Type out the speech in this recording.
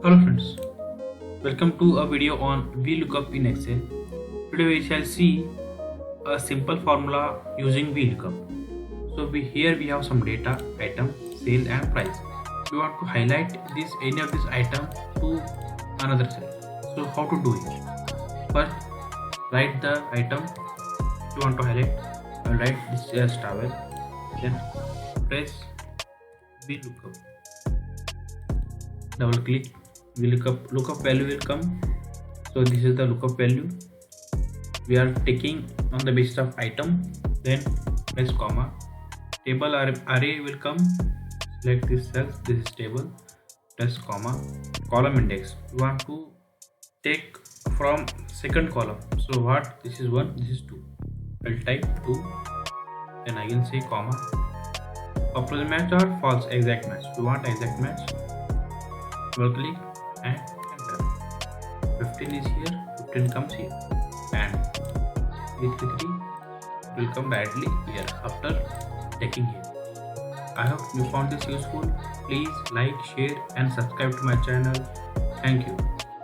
Hello friends, welcome to a video on VLOOKUP in Excel. Today we shall see a simple formula using VLOOKUP. So here we have some data, item, sale and price. We want to highlight any of this item to another cell. So how to do it? First, write the item you want to highlight. I'll write this as towel. Then press VLOOKUP. Double click. Lookup value will come. So this is the lookup value we are taking on the basis of item. Then press comma. Table array will come. Select this cells. This is table. Press comma. Column index we want to take from second column. So what? This is 1, this is 2. I'll type 2. Then I will say comma. Approximate match or false exact match. We want exact match. Double click and enter. 15 is here, 15 comes here, and 833 will come directly here after taking here. I hope you found this useful. Please like, share and subscribe to my channel. Thank you.